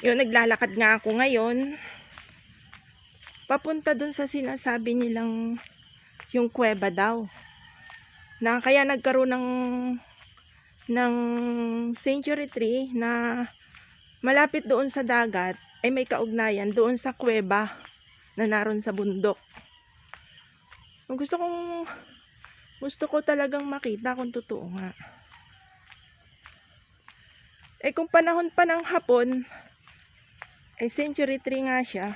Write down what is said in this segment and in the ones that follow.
Yun, naglalakad nga ako ngayon. Papunta dun sa sinasabi nilang yung kuweba daw. Na kaya nagkaroon ng century tree na malapit doon sa dagat ay may kaugnayan doon sa kuweba na naroon sa bundok. Gusto ko talagang makita kung totoo nga. Kung panahon pa ng hapon, ay century tree nga siya.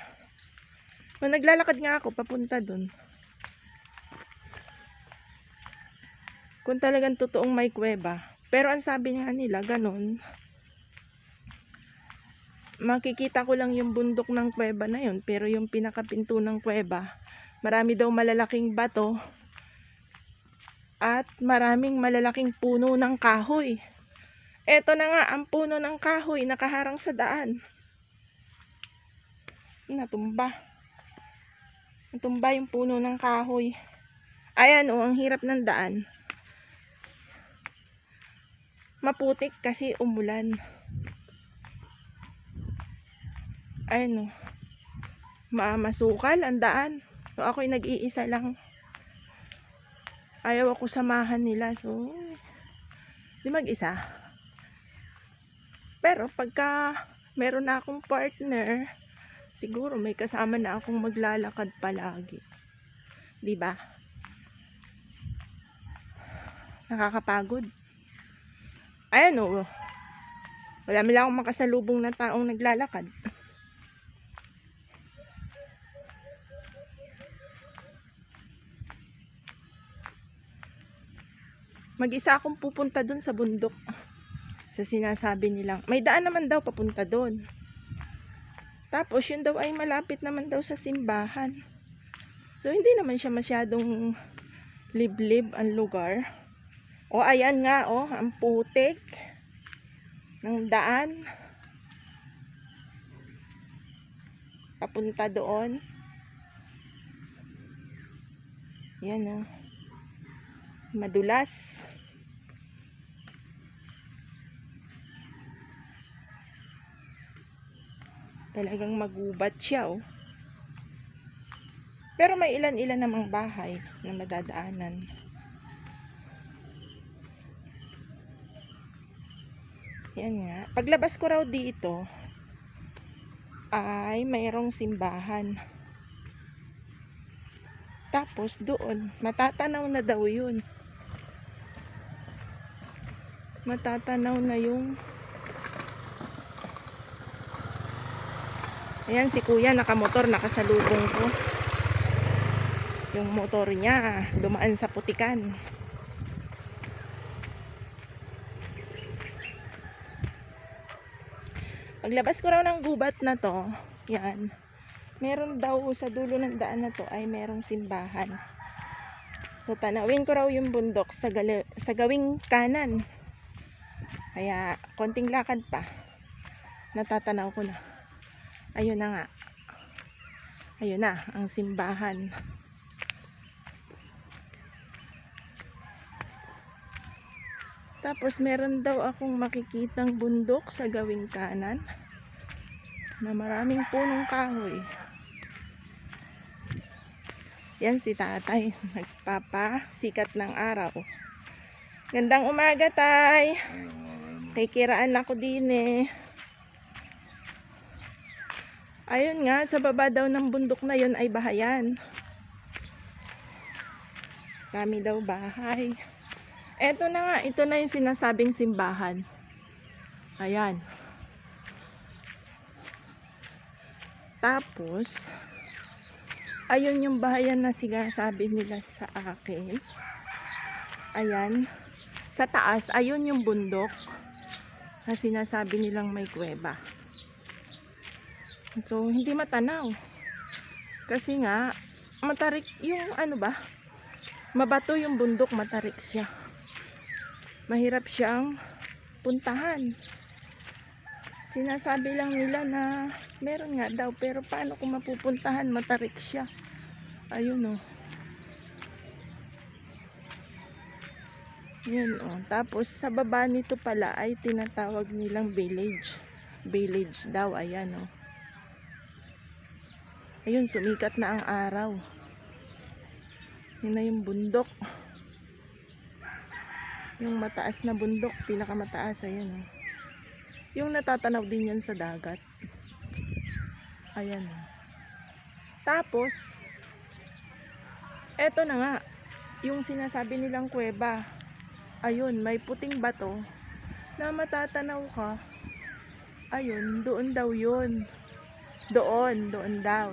Kung naglalakad nga ako papunta dun, kung talagang totoong may kuweba. Pero ang sabi nga nila, ganun, makikita ko lang yung bundok ng kuweba na yun, pero yung pinakapinto ng kuweba, marami daw malalaking bato at maraming malalaking puno ng kahoy. Eto na nga, ang puno ng kahoy nakaharang sa daan. Natumba yung puno ng kahoy. Ayan ang hirap ng daan. Maputik kasi umulan. Ayan masukal ang daan. So ako'y nag-iisa lang. Ayaw ako samahan nila. So di mag-isa. Pero pagka meron na akong partner, siguro may kasama na akong maglalakad palagi. Di ba? Nakakapagod. Ayan wala man lang akong makasalubong na taong naglalakad. Mag-isa akong pupunta dun sa bundok. Sa sinasabi nilang, may daan naman daw papunta dun. Tapos yun daw ay malapit naman daw sa simbahan. So hindi naman siya masyadong liblib ang lugar. Ayan nga ang putik ng daan papunta doon. Yan madulas. Talagang magubat siya Pero may ilan-ilan namang bahay na madadaanan. Yan nga. Paglabas ko raw dito ay mayroong simbahan. Tapos doon matatanaw na daw yun. Matatanaw na yung ayan si kuya nakamotor, nakasalubong ko. Yung motor niya dumaan sa putikan. Paglabas ko raw ng gubat na to, yan, meron daw sa dulo ng daan na to ay merong simbahan. So tanawin ko raw yung bundok sa gawing kanan. Kaya konting lakad pa, natatanaw ko na. Ayun na nga. Ayun na ang simbahan. Tapos meron daw akong makikitang bundok sa gawing kanan na maraming punong kahoy. Yan si tatay, nagpapasikat ng araw. Gandang umaga, tay. Kikiraan ako din Ayun nga, sa baba daw ng bundok na yun ay bahayan. Kami daw bahay. Eto na nga, ito na yung sinasabing simbahan. Ayan. Tapos, ayun yung bahayan na sinasabi nila sa akin. Ayan. Sa taas, ayun yung bundok na sinasabi nilang may kuweba. So, hindi matanaw. Kasi nga, matarik yung mabato yung bundok, matarik siya. Mahirap siyang puntahan. Sinasabi lang nila na meron nga daw, pero paano kung mapupuntahan, matarik siya. Ayun Yun Tapos sa baba nito pala ay tinatawag nilang village. village daw. Ayan oh. Ayun, sumikat na ang araw. Yun na yung bundok. Yung mataas na bundok, pinakamataas. Ayan oh. Yung natatanaw din yan sa dagat. Ayan oh. Tapos, eto na nga, yung sinasabi nilang kuweba. Ayun, may puting bato na matatanaw ka. Ayun, doon daw yun. Doon daw.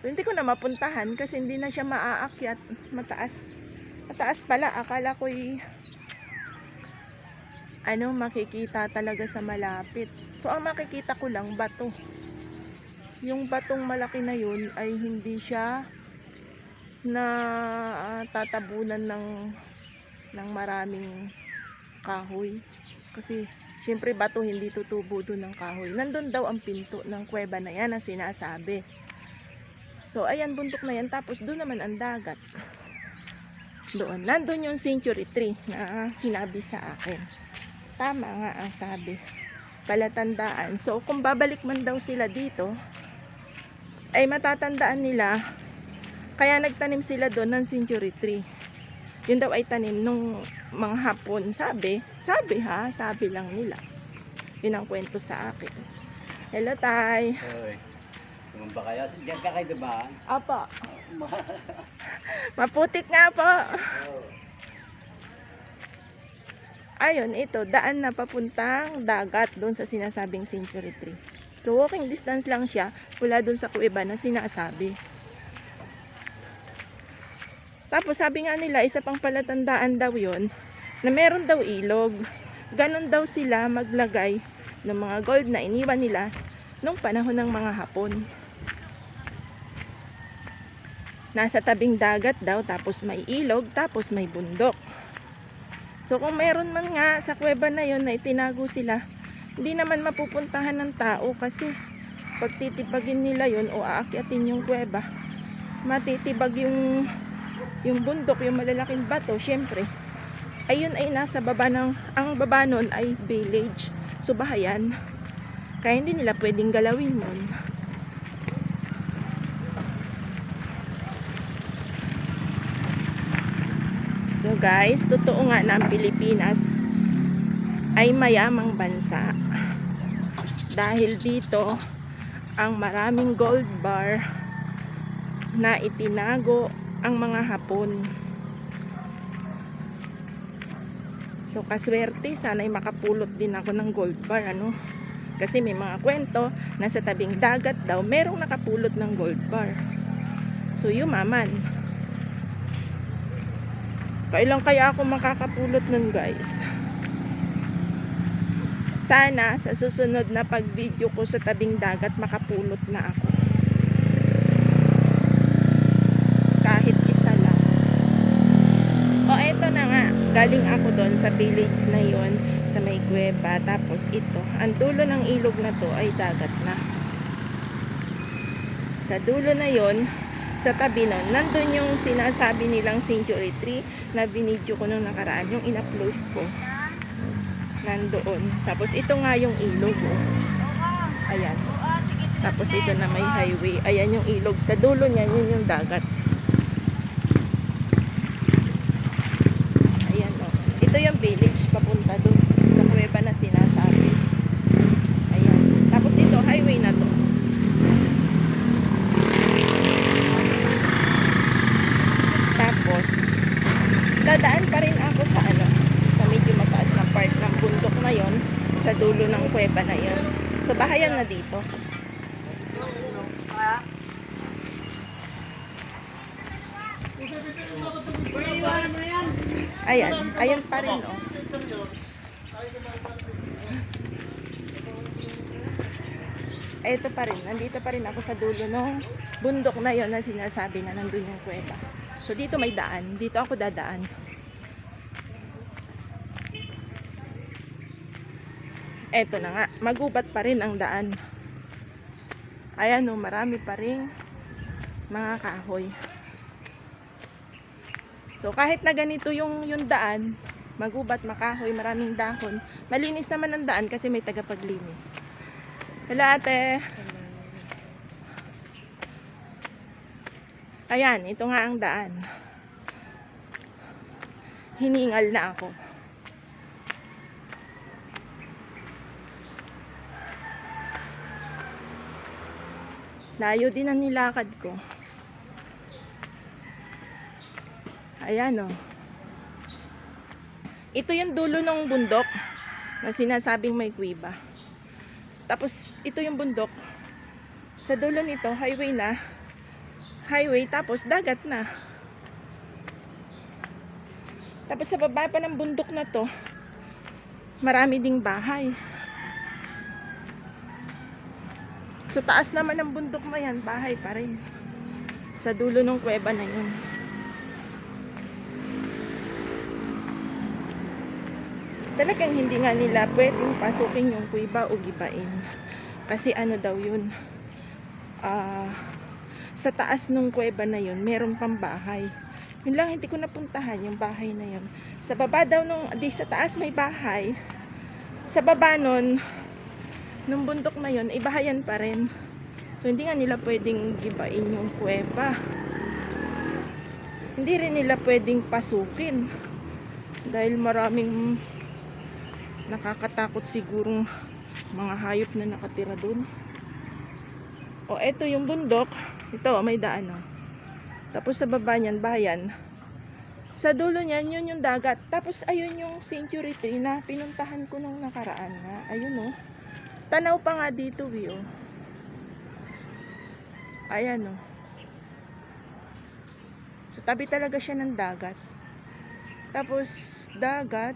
So, hindi ko na mapuntahan kasi hindi na siya maaakyat. Mataas. Mataas pala. Akala ko'y makikita talaga sa malapit. So, ang makikita ko lang, bato. Yung batong malaki na yun ay hindi siya na tatabunan ng maraming kahoy. Kasi, syempre bato hindi tutubo doon ng kahoy. Nandun daw ang pinto ng kuweba na yan na sinasabi. So, ayan, bundok na yan. Tapos, doon naman ang dagat. Doon. Nandun yung century tree na sinabi sa akin. Tama nga ang sabi. Palatandaan. So, kung babalik man daw sila dito, ay matatandaan nila, kaya nagtanim sila doon ng century tree. Yun daw ay tanim nung mga Hapon. Sabi lang nila. Yun ang kwento sa akin. Hello, Tay. Hoy. Tumamba kayo. Diyan ka kayo diba? Apo. Maputik nga po. Ayun, ito, daan na papuntang dagat doon sa sinasabing century tree. So, walking distance lang siya mula doon sa kuweba na sinasabi. Tapos, sabi nga nila, isa pang palatandaan daw yon na meron daw ilog. Ganon daw sila maglagay ng mga gold na iniwan nila nung panahon ng mga Hapon. Nasa tabing dagat daw, tapos may ilog, tapos may bundok. So kung meron man nga sa kuweba na yon na itinago sila, hindi naman mapupuntahan ng tao kasi pag titibagin nila yon o aakyatin yung kuweba, matitibag yung bundok, yung malalaking bato, syempre. Ayun ay nasa baba ang baba nun ay village, subahayan. Kaya hindi nila pwedeng galawin yun. So guys, totoo nga na ang Pilipinas ay mayamang bansa. Dahil dito, ang maraming gold bar na itinago ang mga Hapon. So kaswerte, sana'y makapulot din ako ng gold bar, Kasi may mga kwento na sa tabing dagat daw merong nakapulot ng gold bar. So yumaman. Kailan kaya ako makakapulot nun, guys? Sana sa susunod na pag-video ko sa tabing dagat makapulot na ako. Kahit isa lang. O eto na nga, galing ako doon sa village na yon, sa may kuweba. Tapos ito, ang dulo ng ilog na to ay dagat na. Sa dulo na yon, sa tabi nun, nandun yung sinasabi nilang century tree na binidyo ko nung nakaraan, yung in-upload ko. Nandoon. Tapos ito nga yung ilog. Ayan. Tapos ito na may highway. Ayan yung ilog. Sa dulo niya, yun yung dagat. Ayan o. Ito yung village papunta doon sa kuweba na sinasabi. Ayan. Tapos ito, highway na to. Tapos, dadaan pa rin ako sa sa medyo mataas na part ng bundok na yon, sa dulo ng kuweba na yon. So, bahayan na dito. Ayan, ayan pa rin oh. Ito pa rin, nandito pa rin ako sa dulo ng bundok na yon na sinasabi na nandun yung kuweba. So dito may daan, dito ako dadaan. Eto na nga, magubat pa rin ang daan. Ayan o, marami pa rin mga kahoy. So kahit na ganito yung daan, magubat, makahoy, maraming dahon, malinis naman ang daan kasi may tagapaglinis. Hello, ate. Ayan, ito nga ang daan. Hiningal na ako. Layo din ang nilakad ko. Ayan, oh. Ito yung dulo ng bundok na sinasabing may kuweba. Tapos, ito yung bundok. Sa dulo nito, highway na. Highway, tapos dagat na. Tapos sa baba pa ng bundok na to, marami ding bahay. Sa taas naman ng bundok na yan, bahay pa rin. Sa dulo ng kuweba na yun. Talagang hindi nga nila pwedeng pasukin yung kuweba o gibain. Kasi ano daw yun, sa taas ng kuweba na yun, meron pang bahay. Yun lang, hindi ko napuntahan yung bahay na yun. Sa baba daw sa taas may bahay. Sa baba nun, nung bundok na yun, bahayan pa rin. So, hindi nga nila pwedeng gibain yung kuweba. Hindi rin nila pwedeng pasukin. Dahil maraming nakakatakot sigurong mga hayop na nakatira dun. O, eto yung bundok. Ito, may daan, oh. Tapos sa baba niyan, bayan. Sa dulo niyan, yun yung dagat. Tapos ayun yung Century Tree na pinuntahan ko nung nakaraan na. Ayun, oh. Tanaw pa nga dito, oh. Ayan, oh. So, tabi talaga siya ng dagat. Tapos, dagat.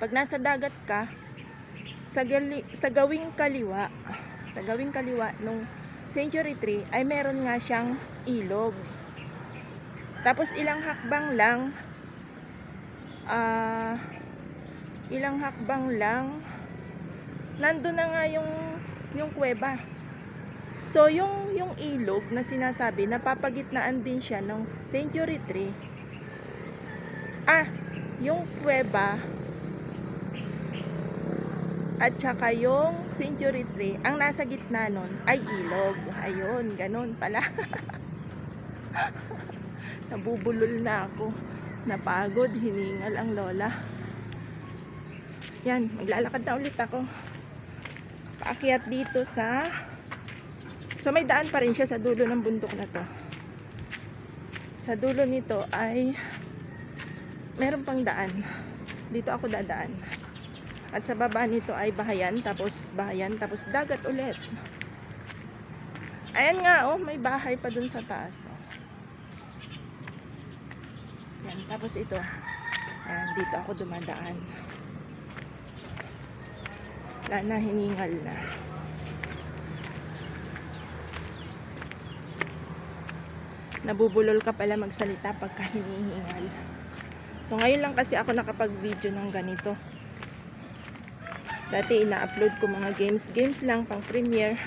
Pag nasa dagat ka, sa gawing kaliwa nung Century Tree ay meron nga siyang ilog. Tapos ilang hakbang lang nandun na nga yung kuweba. So yung ilog na sinasabi, napapagitnaan din siya ng Century Tree. Yung kuweba at saka yung Century Tree, ang nasa gitna nun ay ilog. Ayun, ganun pala. Nabubulol na ako. Napagod, hiningal ang lola. Yan, maglalakad na ulit ako. Paakyat dito So may daan pa rin siya sa dulo ng bundok na to. Sa dulo nito ay meron pang daan. Dito ako dadaan. At sa baba nito ay bahayan, tapos dagat ulit. Ayan nga, oh, may bahay pa dun sa taas. Oh. Yan, tapos ito. Ayan, dito ako dumadaan. Wala na, hiningal na. Nabubulol ka pala magsalita pagka hinihingal. So ngayon lang kasi ako nakapag-video ng ganito. Dati ina-upload ko mga games lang pang premiere.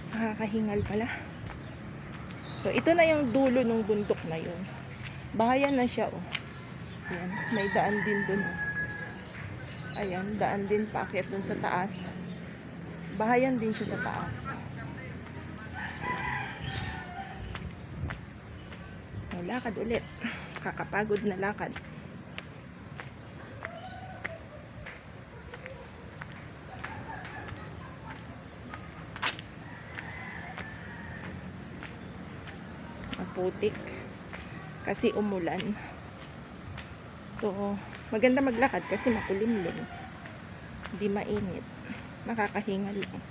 Nakakahingal pala. So ito na yung dulo ng bundok na yun. Bahayan na siya, oh. Ayan, may daan din dun, oh. Ayan, daan din paakyat dun sa taas. Bahayan din siya sa taas. Lakad ulit. Kakapagod na lakad. Putik kasi umulan. So maganda maglakad kasi makulimlim, hindi mainit, makakahingal lang.